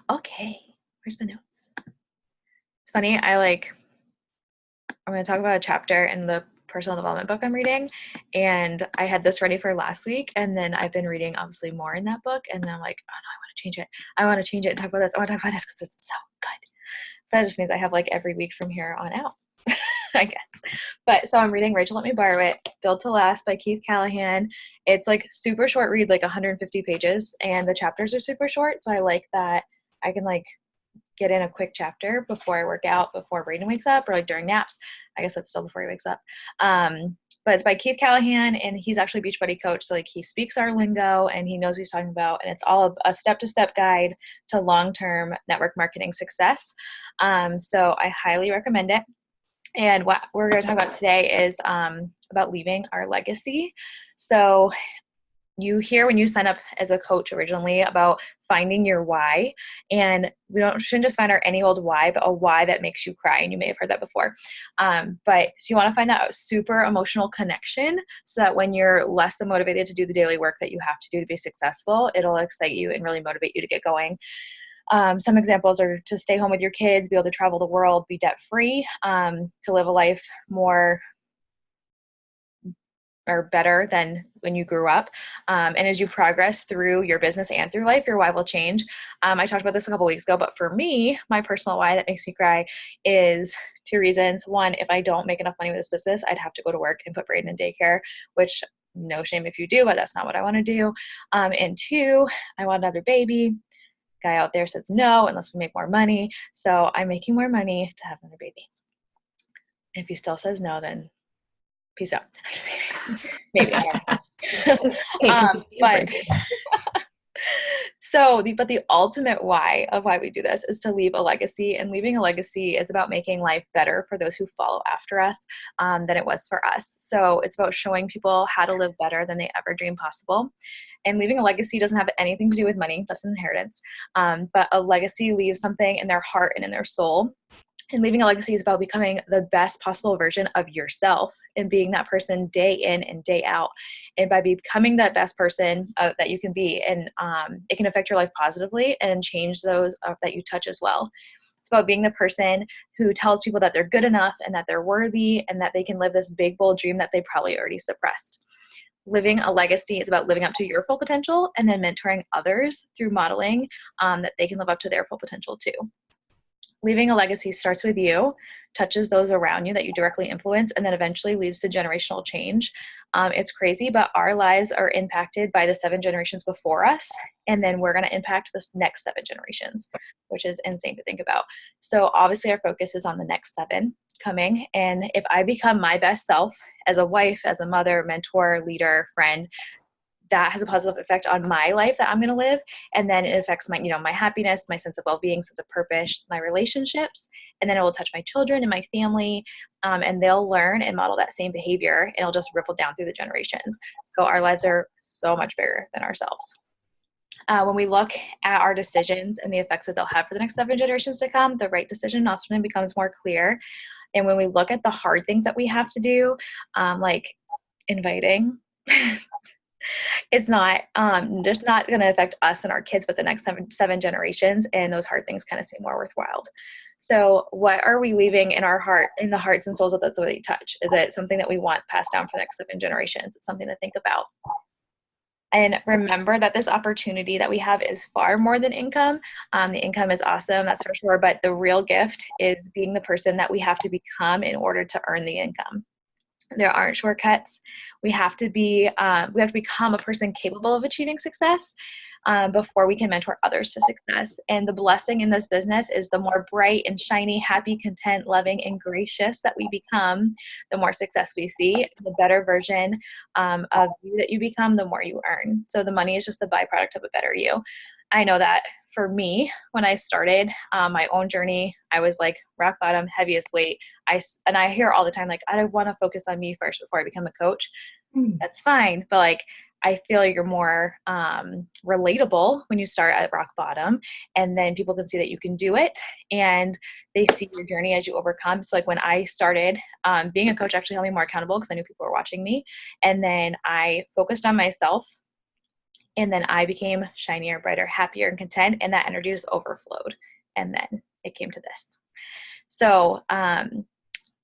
Okay, where's my notes? It's funny, I'm going to talk about a chapter in the personal development book I'm reading, and I had this ready for last week, and then I've been reading obviously more in that book, and then I'm like, oh no, I want to change it. I want to change it and talk about this. I want to talk about this because it's so good. That just means I have like every week from here on out, I guess. But so I'm reading Rachel Let Me Borrow It, Built to Last by Keith Callahan. It's like super short read, like 150 pages, and the chapters are super short. So I like that I can like get in a quick chapter before I work out, before Brayden wakes up, or like during naps. I guess that's still before he wakes up. But it's by Keith Callahan, and he's actually a Beachbody coach. So like he speaks our lingo and he knows what he's talking about. And it's all a step-to-step guide to long-term network marketing success. So I highly recommend it. And what we're going to talk about today is about leaving our legacy. So you hear when you sign up as a coach originally about finding your why, and shouldn't just find our any old why, but a why that makes you cry. And you may have heard that before. But so you want to find that super emotional connection so that when you're less than motivated to do the daily work that you have to do to be successful, it'll excite you and really motivate you to get going. Some examples are to stay home with your kids, be able to travel the world, be debt free, to live a life more or better than when you grew up. And as you progress through your business and through life, your why will change. I talked about this a couple weeks ago, but for me, my personal why that makes me cry is two reasons. One, if I don't make enough money with this business, I'd have to go to work and put Brayden in daycare, which no shame if you do, but that's not what I want to do. And two, I want another baby. Guy out there says no, unless we make more money. So I'm making more money to have another baby. If he still says no, then peace out. Maybe. But but the ultimate why of why we do this is to leave a legacy, and leaving a legacy is about making life better for those who follow after us than it was for us. So it's about showing people how to live better than they ever dreamed possible. And leaving a legacy doesn't have anything to do with money. That's an inheritance. But a legacy leaves something in their heart and in their soul. And leaving a legacy is about becoming the best possible version of yourself and being that person day in and day out. And by becoming that best person that you can be, and it can affect your life positively and change those that you touch as well. It's about being the person who tells people that they're good enough and that they're worthy and that they can live this big, bold dream that they probably already suppressed. Living a legacy is about living up to your full potential and then mentoring others through modeling that they can live up to their full potential too. Leaving a legacy starts with you, touches those around you that you directly influence, and then eventually leads to generational change. It's crazy, but our lives are impacted by the 7 generations before us, and then we're going to impact the next 7 generations, which is insane to think about. So obviously our focus is on the next 7 coming, and if I become my best self as a wife, as a mother, mentor, leader, friend, that has a positive effect on my life that I'm going to live. And then it affects my, my happiness, my sense of well-being, sense of purpose, my relationships. And then it will touch my children and my family. And they'll learn and model that same behavior, and it'll just ripple down through the generations. So our lives are so much bigger than ourselves. When we look at our decisions and the effects that they'll have for the next 7 generations to come, the right decision often becomes more clear. And when we look at the hard things that we have to do, like inviting, it's not just not going to affect us and our kids, but the next seven generations, and those hard things kind of seem more worthwhile. So what are we leaving in our heart, in the hearts and souls of those that we touch? Is it something that we want passed down for the next 7 generations? It's something to think about. And remember that this opportunity that we have is far more than income. The income is awesome, that's for sure, but the real gift is being the person that we have to become in order to earn the income. There aren't shortcuts. We have to become a person capable of achieving success before we can mentor others to success. And the blessing in this business is the more bright and shiny, happy, content, loving, and gracious that we become, the more success we see, the better version of you that you become, the more you earn. So the money is just the byproduct of a better you. I know that for me, when I started my own journey, I was like rock bottom, heaviest weight. And I hear all the time, like, I don't want to focus on me first before I become a coach. That's fine. But like, I feel you're more relatable when you start at rock bottom, and then people can see that you can do it, and they see your journey as you overcome. So like when I started, being a coach actually held me more accountable because I knew people were watching me. And then I focused on myself And then I became shinier, brighter, happier, and content. And that energy just overflowed. And then it came to this. So,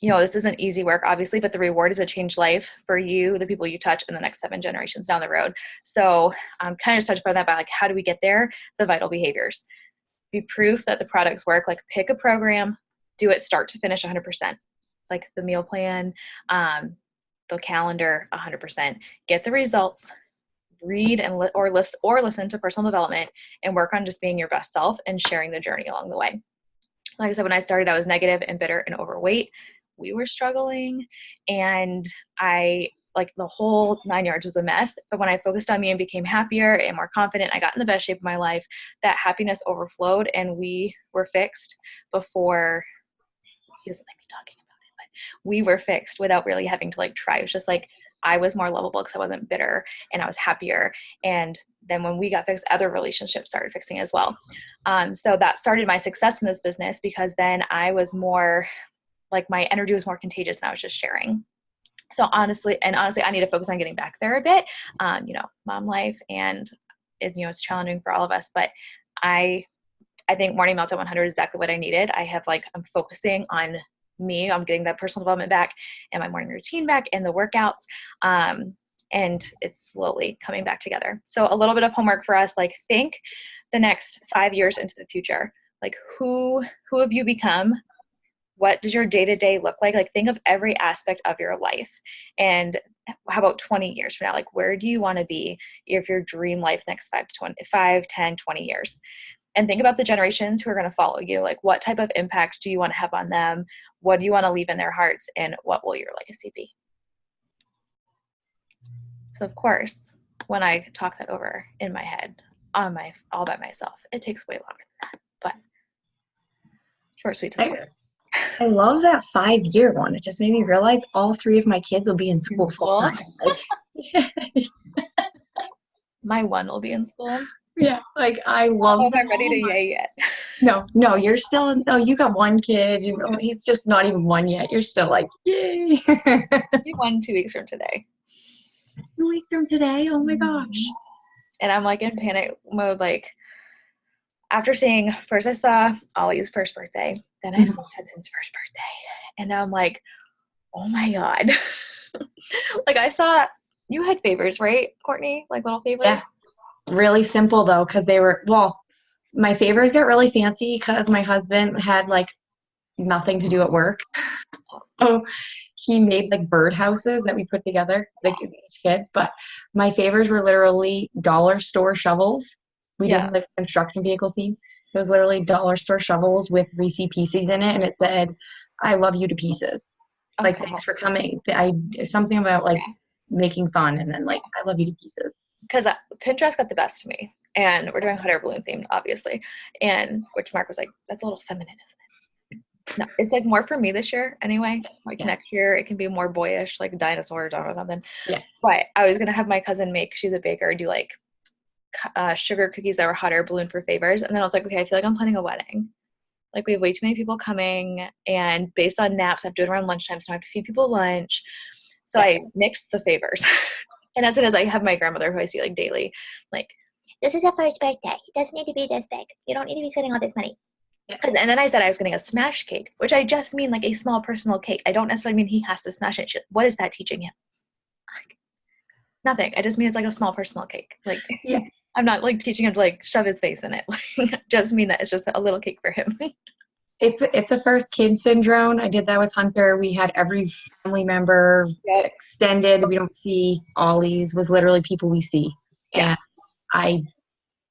this isn't easy work, obviously, but the reward is a changed life for you, the people you touch, and the next 7 generations down the road. So kind of just touch upon that by like, how do we get there? The vital behaviors. Be proof that the products work. Like pick a program, do it start to finish 100%. Like the meal plan, the calendar, 100%. Get the results. Read and listen to personal development and work on just being your best self and sharing the journey along the way. Like I said, when I started, I was negative and bitter and overweight. We were struggling, and like the whole 9 yards was a mess. But when I focused on me and became happier and more confident, I got in the best shape of my life. That happiness overflowed, and we were fixed before. He doesn't like me talking about it, but we were fixed without really having to like try. It was just like I was more lovable because I wasn't bitter and I was happier. And then when we got fixed, other relationships started fixing as well. So that started my success in this business, because then I was more like, my energy was more contagious and I was just sharing. So honestly, I need to focus on getting back there a bit, mom life, and it's challenging for all of us, but I think Morning Meltdown 100 is exactly what I needed. I'm focusing on me. I'm getting that personal development back and my morning routine back and the workouts. And it's slowly coming back together. So a little bit of homework for us, like think the next 5 years into the future. Like who have you become? What does your day-to-day look like? Like think of every aspect of your life. And how about 20 years from now? Like where do you want to be if your dream life next 5, 10, 20 years? And think about the generations who are going to follow you. Like what type of impact do you want to have on them? What do you want to leave in their hearts? And what will your legacy be? So of course, when I talk that over in my head, all by myself, it takes way longer than that. But short, sweet to the point. I love that 5-year one. It just made me realize all 3 of my kids will be in school full time. My one will be in school. Yeah, like I love. I'm not ready to yay yet. No, you're still. No, you got one kid. He's just not even one yet. You're still like, yay. He won 2 weeks from today. 2 weeks from today. Oh my gosh. And I'm like in panic mode. Like after seeing, first I saw Ollie's first birthday, then I saw Hudson's first birthday, and now I'm like, oh my God. Like I saw you had favors, right, Courtney? Like little favors? Yeah. Really simple though, because they were, my favors got really fancy because my husband had like nothing to do at work. So he made like bird houses that we put together, like each kids. But my favors were literally dollar store shovels. We did like a construction vehicle theme. It was literally dollar store shovels with Reese Pieces in it, and it said, "I love you to pieces." Okay. Like thanks for coming. Something about like making fun, and then like I love you to pieces. Because Pinterest got the best of me, and we're doing hot air balloon themed, obviously, and which Mark was like, "That's a little feminine, isn't it?" No, it's like more for me this year anyway. Like next year, it can be more boyish, like dinosaurs or something. Yeah. But I was gonna have my cousin make. She's a baker. Do like sugar cookies that were hot air balloon for favors, and then I was like, okay, I feel like I'm planning a wedding. Like we have way too many people coming, and based on naps, I have to do it around lunchtime, so I have to feed people lunch. So I mixed the favors. And as it is, I have my grandmother who I see like daily, like, this is a first birthday. It doesn't need to be this big. You don't need to be spending all this money. And then I said I was getting a smash cake, which I just mean like a small personal cake. I don't necessarily mean he has to smash it. What is that teaching him? Like, nothing. I just mean it's like a small personal cake. Like, I'm not like teaching him to like shove his face in it. Just mean that it's just a little cake for him. It's a first kid syndrome. I did that with Hunter. We had every family member extended. We don't see Ollie's was literally people we see. Yeah. And I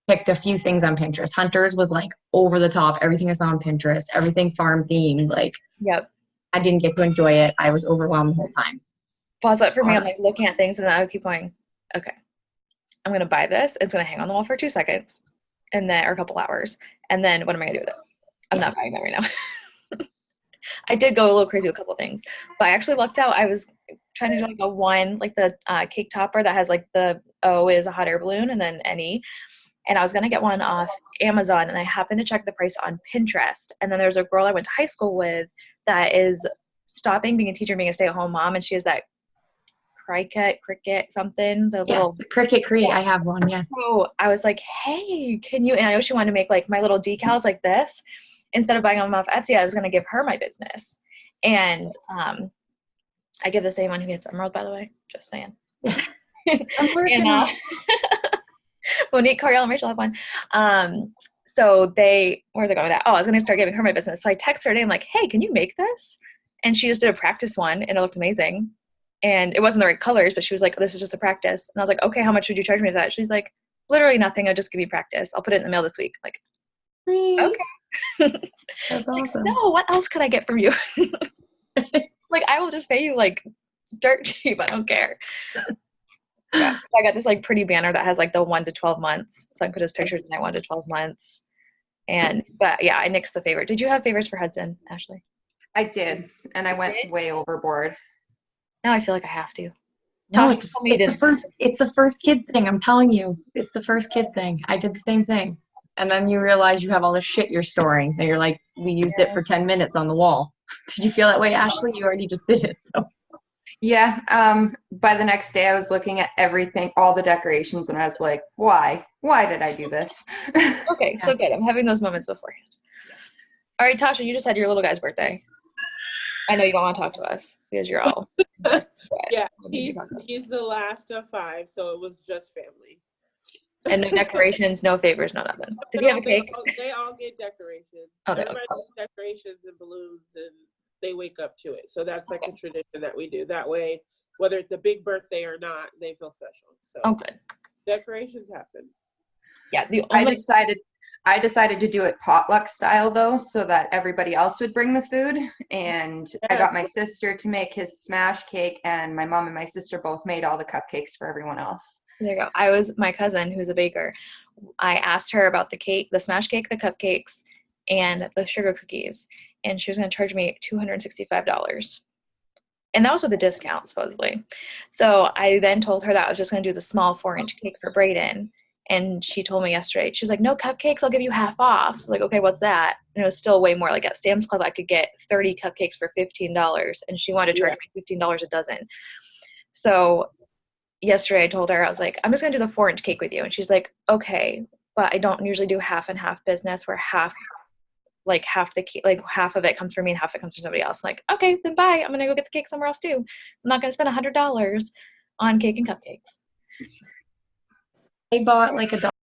picked a few things on Pinterest. Hunter's was like over the top. Everything I saw on Pinterest, everything farm themed. Like, I didn't get to enjoy it. I was overwhelmed the whole time. Pause it for me. I'm like looking at things and then I would keep going, okay, I'm going to buy this. It's going to hang on the wall for 2 seconds and then, or a couple hours. And then what am I going to do with it? I'm not buying that right now. I did go a little crazy with a couple things, but I actually lucked out. I was trying to do like a one, like the cake topper that has like the O is a hot air balloon and then NE. And I was going to get one off Amazon, and I happened to check the price on Pinterest. And then there's a girl I went to high school with that is stopping being a teacher and being a stay-at-home mom, and she has that Cricut something, the Yes, little, the Cricut Crate. I have one. Yeah. so I was like, hey, can you, and I know she wanted to make like my little decals like this. Instead of buying them off Etsy, I was going to give her my business. And I give the same one who gets Emerald, by the way, just saying. I'm working And on Monique, Coriel, and Rachel have one. So where's I going with that? Oh, I was going to start giving her my business. So I text her today. I'm like, hey, can you make this? And she just did a practice one, and it looked amazing. And it wasn't the right colors, but she was like, this is just a practice. And I was like, okay, how much would you charge me for that? She's like, literally nothing. I'll just give you practice. I'll put it in the mail this week. I'm like, okay. That's Like, awesome. no, what else could I get from you? Like, I will just pay you like dirt cheap. I don't care. Yeah. I got this like pretty banner that has like the 1 to 12 months. So I can put his pictures in that 1 to 12 months. But yeah, I nixed the favorite. Did you have favors for Hudson, Ashley? I did, and I went way overboard. Now I feel like I have to. No, Tasha told me it's the first kid thing. I'm telling you, it's the first kid thing. I did the same thing. And then you realize you have all the shit you're storing. And you're like, we used it for 10 minutes on the wall. Did you feel that way, Ashley? You already just did it. So. Yeah, by the next day I was looking at everything, all the decorations, and I was like, why? Why did I do this? Okay, so good. I'm having those moments beforehand. All right, Tasha, you just had your little guy's birthday. I know you don't want to talk to us because you're all. Yeah, he's the last of 5, so it was just family. And no decorations, no favors, no nothing. Did he have a cake? They all get decorations. Oh, everybody gets decorations and balloons, and they wake up to it. So that's like a tradition that we do. That way, whether it's a big birthday or not, they feel special. So good. Decorations happen. Yeah, I decided to do it potluck style though, so that everybody else would bring the food. And yes. I got my sister to make his smash cake, and my mom and my sister both made all the cupcakes for everyone else. There you go. My cousin, who's a baker, I asked her about the cake, the smash cake, the cupcakes, and the sugar cookies, and she was going to charge me $265. And that was with a discount, supposedly. So I then told her that I was just going to do the small 4-inch cake for Brayden. And she told me yesterday, she was like, no cupcakes, I'll give you half off. So like, okay, what's that? And it was still way more. Like at Sam's Club, I could get 30 cupcakes for $15, and she wanted to charge me $15 a dozen. So yesterday I told her, I was like, I'm just going to do the 4-inch cake with you. And she's like, okay, but I don't usually do half and half business where half the cake, like half of it comes from me and half of it comes from somebody else. I'm like, okay, then bye. I'm going to go get the cake somewhere else too. I'm not going to spend $100 on cake and cupcakes. I bought like a